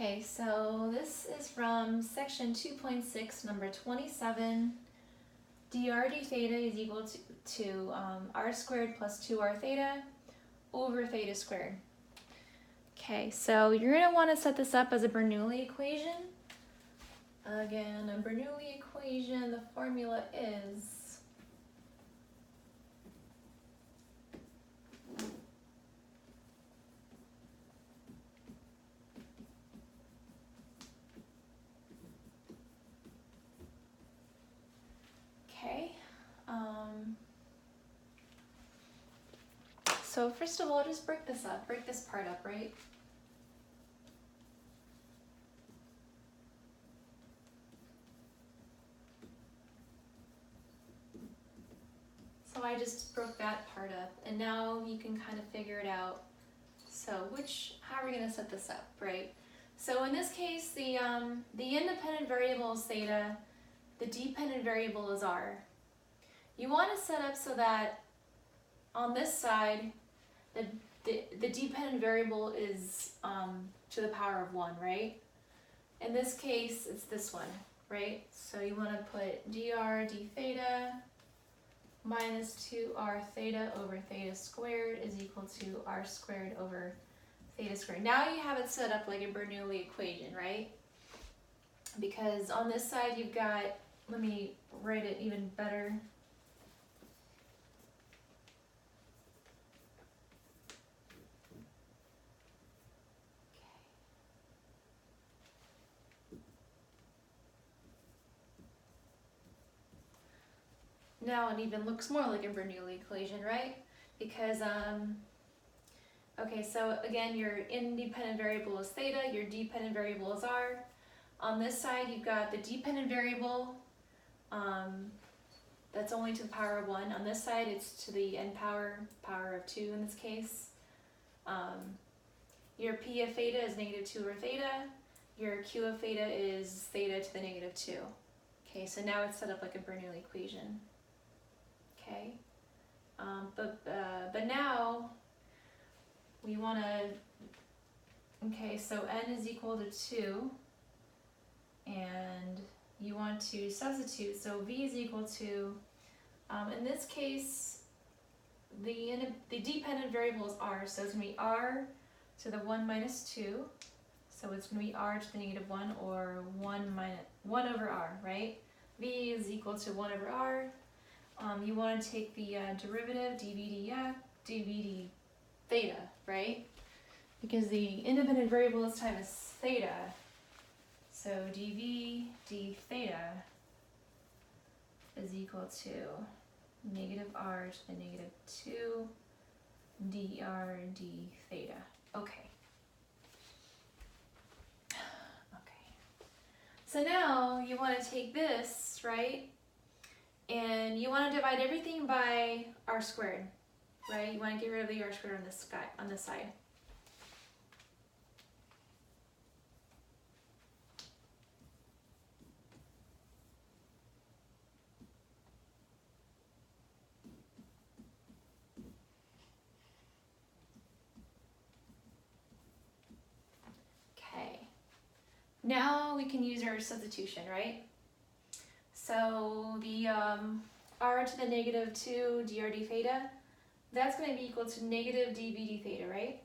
Okay, so this is from section 2.6, number 27. dr d theta is equal to r squared plus 2r theta over theta squared. Okay, so you're going to want to set this up as a Bernoulli equation. Again, a Bernoulli equation, the formula is so first of all, just break this part up, right? So I just broke that part up, and now you can kind of figure it out. So how are we going to set this up, right? So in this case, the independent variable is theta, the dependent variable is r. You want to set up so that on this side, the dependent variable is to the power of 1, right? In this case, it's this one, right? So you want to put dr d theta minus 2r theta over theta squared is equal to r squared over theta squared. Now you have it set up like a Bernoulli equation, right? Because on this side you've got, let me write it even better. Now it even looks more like a Bernoulli equation, right? Because, okay, so again, your independent variable is theta, your dependent variable is r. On this side, you've got the dependent variable, that's only to the power of 1. On this side, it's to the n power of 2 in this case. Your p of theta is negative 2 over theta. Your q of theta is theta to the negative 2. Okay, so now it's set up like a Bernoulli equation. Okay, but now we want to, okay, so n is equal to 2, and you want to substitute, so v is equal to, in this case, the dependent variable is r, so it's going to be r to the 1 minus 2, so it's going to be r to the negative 1, or 1 over r, right? V is equal to 1 over r. You want to take the derivative, dv d theta, right? Because the independent variable this time is theta. So dv d theta is equal to negative r to the negative 2 dr d theta. Okay. So now you want to take this, right? And you want to divide everything by r squared, right? You want to get rid of the r squared on this side. Okay. Now we can use our substitution, right? So the r to the negative 2 dr d theta, that's going to be equal to negative dv d theta, right?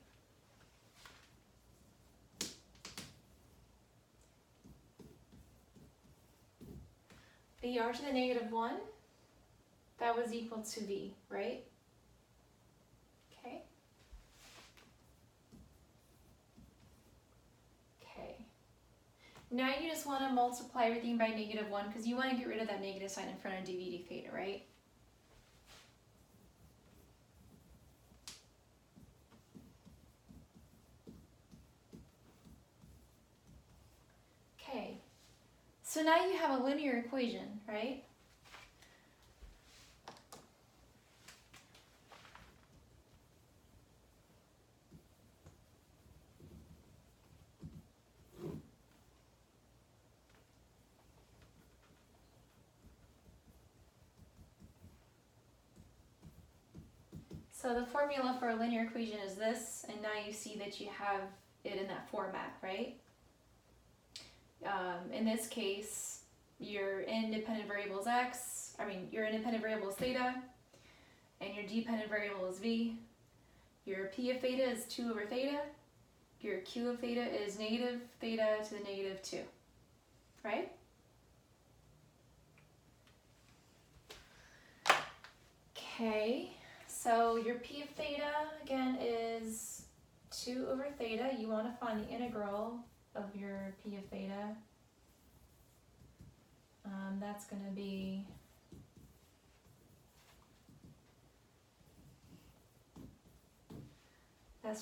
The r to the negative 1, that was equal to v, right? Okay. Okay. Now you just want to multiply everything by negative 1 because you want to get rid of that negative sign in front of dv d theta, right? Okay. So now you have a linear equation, right? So the formula for a linear equation is this, and now you see that you have it in that format, right? In this case, your independent variable is your independent variable is theta, and your dependent variable is v. Your p of theta is 2 over theta. Your q of theta is negative theta to the negative 2, right? Okay, so your p of theta, again, is 2 over theta. You want to find the integral of your p of theta. That's going to be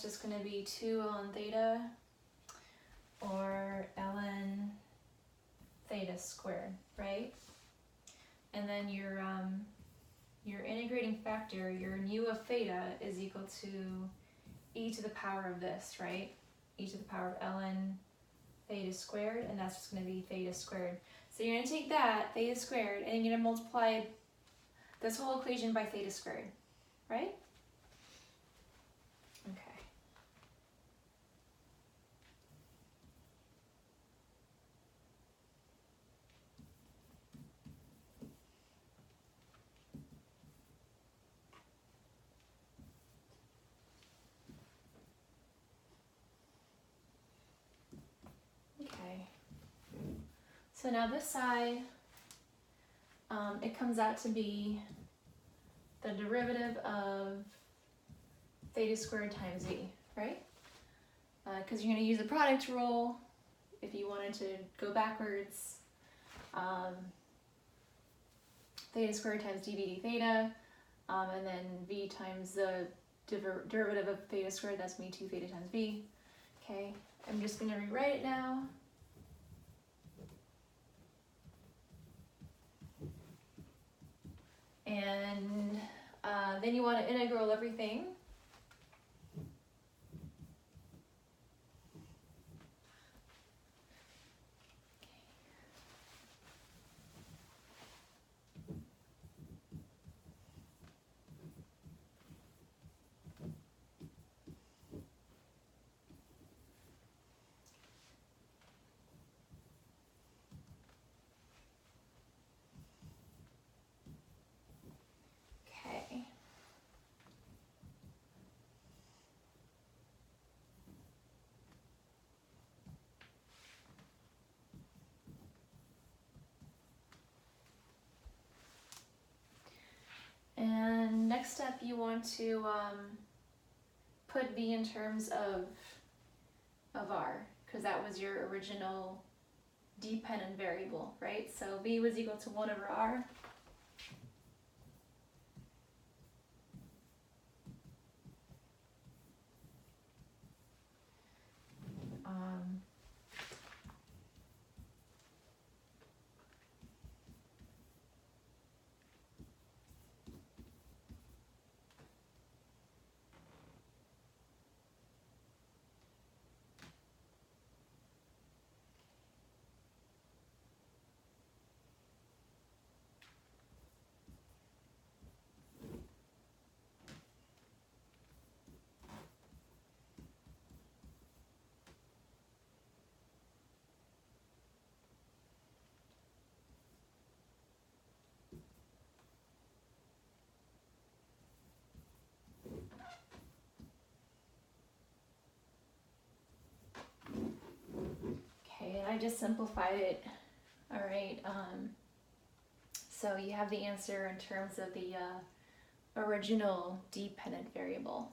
just going to be 2 ln theta, or ln theta squared, right? And then your integrating factor, your nu of theta, is equal to e to the power of this, right? E to the power of ln theta squared, and that's just going to be theta squared. So you're going to take that, theta squared, and you're going to multiply this whole equation by theta squared, right? Okay. Okay. So now this side, it comes out to be the derivative of theta squared times v, right? Because you're going to use the product rule if you wanted to go backwards. Theta squared times dv d theta, and then v times the derivative of theta squared, that's me 2 theta times v. Okay, I'm just going to rewrite it now. And then you want to integral everything. Okay. And next step, you want to put v in terms of r, because that was your original dependent variable, right? So v was equal to 1 over r. Okay, and I just simplified it. All right, so you have the answer in terms of the original dependent variable.